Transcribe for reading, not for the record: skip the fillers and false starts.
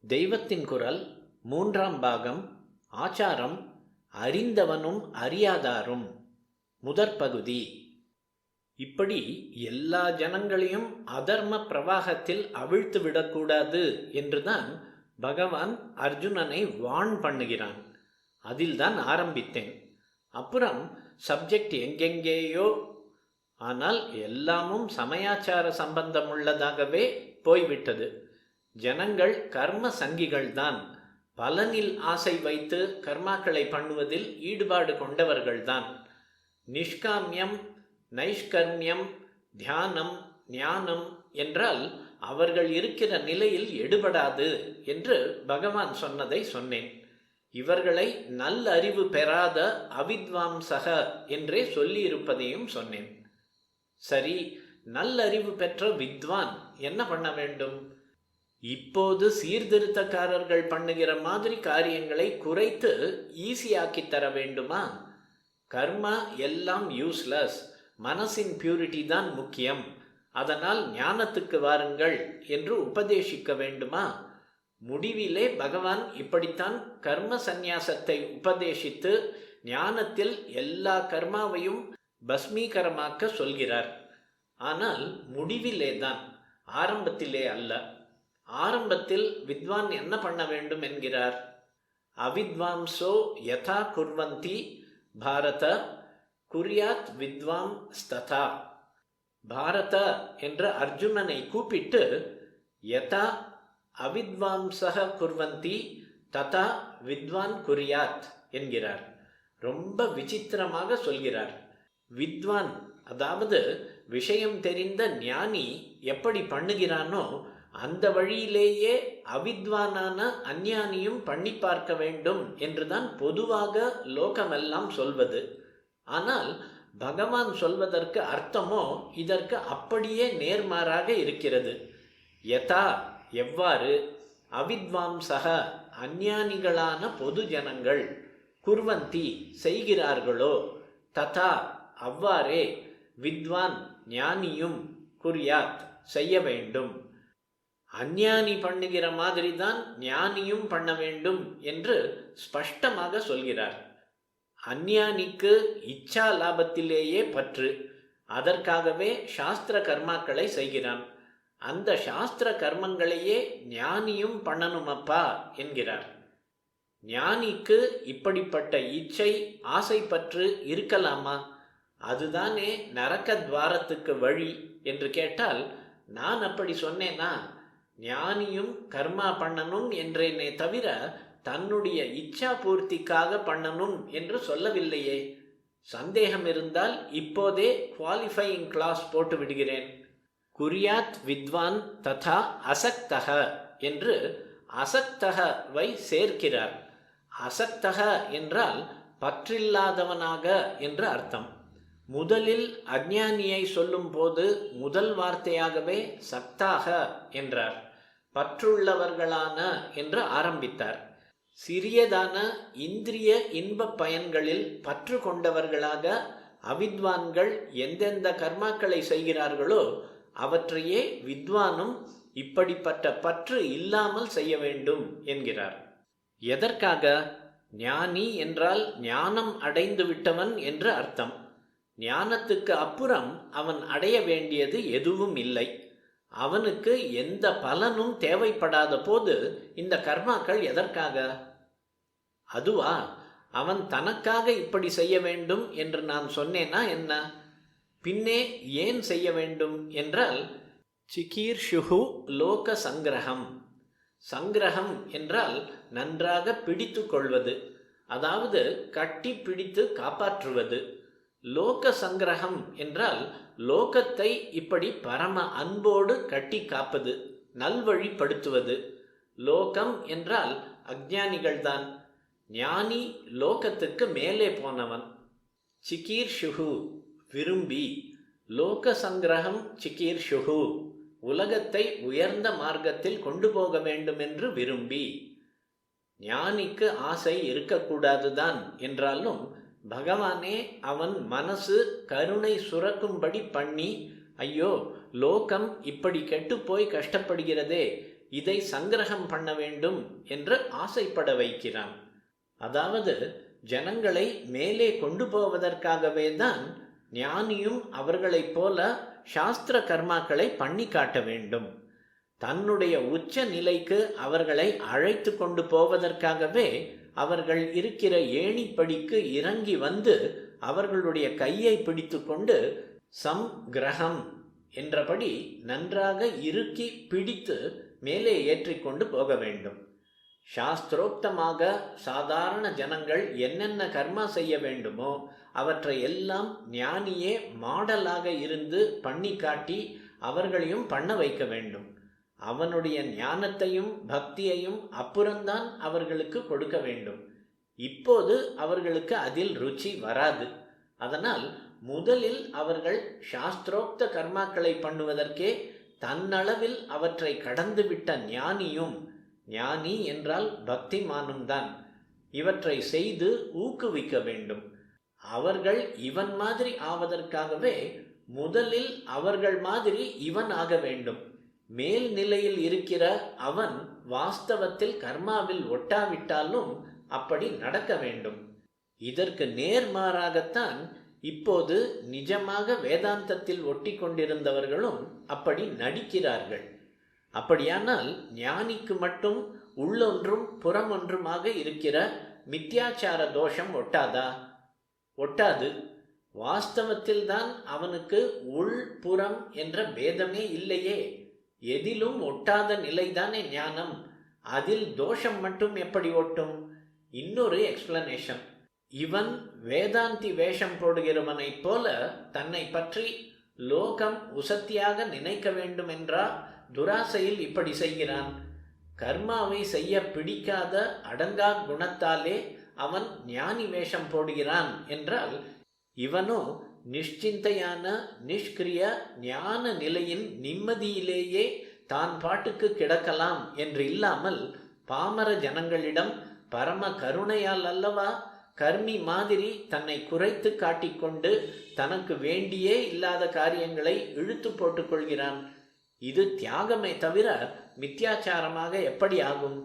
தெய்வத்தின் குரல் மூன்றாம் பாகம். ஆச்சாரம் அறிந்தவனும் அறியாதாரும். முதற் பகுதி. இப்படி எல்லா ஜனங்களையும் அதர்ம பிரவாகத்தில் அவிழ்த்து விடக்கூடாது என்றுதான் பகவான் அர்ஜுனனை வார்ன் பண்ணுகிறான். அதில்தான் ஆரம்பித்தேன். அப்புறம் சப்ஜெக்ட் எங்கெங்கேயோ, ஆனால் எல்லாமும் சமயாச்சார சம்பந்தமுள்ளதாகவே போய்விட்டது. ஜனங்கள் கர்ம சங்கிகள்தான். பலனில் ஆசை வைத்து கர்மாக்களை பண்ணுவதில் ஈடுபாடு கொண்டவர்கள்தான். நிஷ்காமியம், நைஷ்கர்மியம், தியானம், ஞானம் என்றால் அவர்கள் இருக்கிற நிலையில் எடுபடாது என்று பகவான் சொன்னதை சொன்னேன். இவர்களை நல்ல அறிவு பெறாத அவித்வாம்சக என்றே சொல்லியிருப்பதையும் சொன்னேன். சரி, நல்லறிவு பெற்ற வித்வான் என்ன பண்ண வேண்டும்? இப்போது சீர்திருத்தக்காரர்கள் பண்ணுகிற மாதிரி காரியங்களை குறைத்து ஈஸியாக்கி தர வேண்டுமா? கர்மா எல்லாம் யூஸ்லெஸ், மனசின் பியூரிட்டி தான் முக்கியம், அதனால் ஞானத்துக்கு வாருங்கள் என்று உபதேசிக்க வேண்டுமா? முடிவிலே பகவான் இப்படித்தான் கர்ம சந்நியாசத்தை உபதேசித்து ஞானத்தில் எல்லா கர்மாவையும் பஸ்மீகரமாக்க சொல்கிறார். ஆனால் முடிவிலே தான், ஆரம்பத்திலே அல்ல. ஆரம்பத்தில் வித்வான் என்ன பண்ண வேண்டும் என்கிறார்? அவித்வாம்சோ யதா குர்வந்தி பாரத குர்யாத் வித்வாம் ஸ்ததா. பாரத என்ற அர்ஜுனனை கூப்பிட்டு யதா அவித்வாம்சக குர்வந்தி ததா வித்வான் குர்யாத் என்கிறார். ரொம்ப விசித்திரமாக சொல்கிறார். வித்வான், அதாவது விஷயம் தெரிந்த ஞானி எப்படி பண்ணுகிறானோ அந்த வழியிலேயே அவித்வானான அஞ்ஞானியும் பண்ணி பார்க்க வேண்டும் என்றுதான் பொதுவாக லோகமெல்லாம் சொல்வது. ஆனால் பகவான் சொல்வதற்கு அர்த்தமோ இதற்கு அப்படியே நேர்மாறாக இருக்கிறது. யதா எவ்வாறு, அவித்வாம்சக அஞ்ஞானிகளான பொது ஜனங்கள், குர்வந்தி செய்கிறார்களோ, ததா அவ்வாறே, வித்வான் ஞானியும் குர்யாத் செய்ய வேண்டும். அஞ்ஞானி பண்ணுகிற மாதிரி தான் ஞானியும் பண்ண வேண்டும் என்று ஸ்பஷ்டமாக சொல்கிறார். அஞ்ஞானிக்கு இச்சா லாபத்திலேயே பற்று. அதற்காகவே சாஸ்திர கர்மாக்களை செய்கிறான். அந்த சாஸ்திர கர்மங்களையே ஞானியும் பண்ணணுமப்பா என்கிறார். ஞானிக்கு இப்படிப்பட்ட இச்சை, ஆசைப்பற்று இருக்கலாமா? அதுதானே நரக்க துவாரத்துக்கு வழி என்று கேட்டால், நான் அப்படி சொன்னேனா? ஞானியும் கர்மா பண்ணணும் என்றேனே தவிர தன்னுடைய இச்சா பூர்த்திக்காக பண்ணணும் என்று சொல்லவில்லையே. சந்தேகம் இருந்தால் இப்போதே குவாலிஃபையிங் கிளாஸ் போட்டு விடுகிறேன். குர்யாத் வித்வான் ததா அசக்தக என்று அசக்தகவை சேர்க்கிறார். அசக்தக என்றால் பற்றில்லாதவனாக என்று அர்த்தம். முதலில் அஞ்ஞானியை சொல்லும் போது முதல் வார்த்தையாகவே சக்தாக என்றார். பற்றுள்ளவர்களான என்று ஆரம்பித்தார். சிறியதான இந்திரிய இன்ப பயன்களில் பற்று கொண்டவர்களாக அவித்வான்கள் எந்தெந்த கர்மாக்களை செய்கிறார்களோ அவற்றையே வித்வானும் இப்படிப்பட்ட பற்று இல்லாமல் செய்ய வேண்டும் என்கிறார். எதற்காக? ஞானி என்றால் ஞானம் அடைந்து விட்டவன் என்று அர்த்தம். ஞானத்துக்கு அப்புறம் அவன் அடைய வேண்டியது எதுவும் இல்லை. அவனுக்கு எந்த பலனும் தேவைப்படாத போது இந்த கர்மாக்கள் எதற்காக? அதுவா, அவன் தனக்காக இப்படி செய்ய வேண்டும் என்று நான் சொன்னேனா என்ன? பின்னே ஏன் செய்ய வேண்டும் என்றால், சிகீர்ஷுஹு லோக சங்கிரகம். சங்கிரகம் என்றால் நன்றாக பிடித்து கொள்வது, அதாவது கட்டி பிடித்து காப்பாற்றுவது. லோக சங்கிரகம் என்றால் லோகத்தை இப்படி பரம அன்போடு கட்டி காப்பது, நல்வழிப்படுத்துவது. லோகம் என்றால் அஞ்ஞானிகள்தான். ஞானி லோகத்துக்கு மேலே போனவன். சிகீர்ஷுஹு விரும்பி, லோக சங்கிரகம் சிகீர்ஷுஹு உலகத்தை உயர்ந்த மார்க்கத்தில் கொண்டு போக வேண்டும் என்று விரும்பி. ஞானிக்கு ஆசை இருக்கக்கூடாதுதான் என்றாலும் பகவானே அவன் மனசு கருணை சுரக்கும்படி பண்ணி, ஐயோ லோகம் இப்படி கெட்டு போய் கஷ்டப்படுகிறதே, இதை சங்கிரகம் பண்ண வேண்டும் என்று ஆசைப்பட வைக்கிறான். அதாவது ஜனங்களை மேலே கொண்டு போவதற்காகவே தான் ஞானியும் அவர்களைப் போல சாஸ்திர கர்மாக்களை பண்ணி காட்ட வேண்டும். தன்னுடைய உச்ச நிலைக்கு அவர்களை அழைத்து கொண்டு போவதற்காகவே அவர்கள் இருக்கிற ஏணிப்படிக்கு இறங்கி வந்து அவர்களுடைய கையை பிடித்து கொண்டு சம்கிரகம் என்றபடி நன்றாக இறுக்கி பிடித்து மேலே ஏற்றிக்கொண்டு போக வேண்டும். சாஸ்திரோக்தமாக சாதாரண ஜனங்கள் என்னென்ன கர்மா செய்ய வேண்டுமோ அவற்றை எல்லாம் ஞானியே மாடலாக இருந்து பண்ணி காட்டி அவர்களையும் பண்ண வைக்க வேண்டும். அவனுடைய ஞானத்தையும் பக்தியையும் அப்புறம்தான் அவர்களுக்கு கொடுக்க வேண்டும். இப்போது அவர்களுக்கு அதில் ருச்சி வராது. அதனால் முதலில் அவர்கள் சாஸ்திரோக்த கர்மாக்களை பண்ணுவதற்கே தன்னளவில் அவற்றை கடந்துவிட்ட ஞானியும், ஞானி என்றால் பக்திமானும் தான், இவற்றை செய்து ஊக்குவிக்க வேண்டும். அவர்கள் இவன் மாதிரி ஆவதற்காகவே முதலில் அவர்கள் மாதிரி இவன் ஆக வேண்டும். மேல் நிலையில் இருக்கிற அவன் வாஸ்தவத்தில் கர்மாவில் ஒட்டாவிட்டாலும் அப்படி நடக்க வேண்டும். இதற்கு நேர்மாறாகத்தான் இப்போது நிஜமாக வேதாந்தத்தில் ஒட்டி கொண்டிருந்தவர்களும் அப்படி நடிக்கிறார்கள். அப்படியானால் ஞானிக்கு மட்டும் உள்ளொன்றும் புறமொன்றுமாக இருக்கிற மித்யாச்சார தோஷம் ஒட்டாதா? ஒட்டாது. வாஸ்தவத்தில்தான் அவனுக்கு உள் புறம் என்ற பேதமே இல்லையே. எதிலும் ஒட்டாத நிலைதானே ஞானம். அதில் தோஷம் மட்டும் எப்படி ஒட்டும்? இன்னொரு எக்ஸ்பிளனேஷன். இவன் வேதாந்தி வேஷம் போடுகிறவனைப் போல தன்னை பற்றி லோகம் உசத்தியாக நினைக்க வேண்டும் என்றா துராசையில் இப்படி செய்கிறான். கர்மாவை செய்ய பிடிக்காத அடங்கா குணத்தாலே அவன் ஞானி வேஷம் போடுகிறான் என்றால், இவனோ நிஷ்சிந்தையான நிஷ்கிரிய ஞான நிலையின் நிம்மதியிலேயே தான் பாட்டுக்கு கிடக்கலாம் என்று இல்லாமல் பாமர ஜனங்களிடம் பரம கருணையால் அல்லவா கர்மி மாதிரி தன்னை குறைத்து காட்டிக்கொண்டு தனக்கு வேண்டியே இல்லாத காரியங்களை இழுத்து போட்டுக்கொள்கிறான். இது தியாகமே தவிர மித்யாச்சாரமாக எப்படி ஆகும்?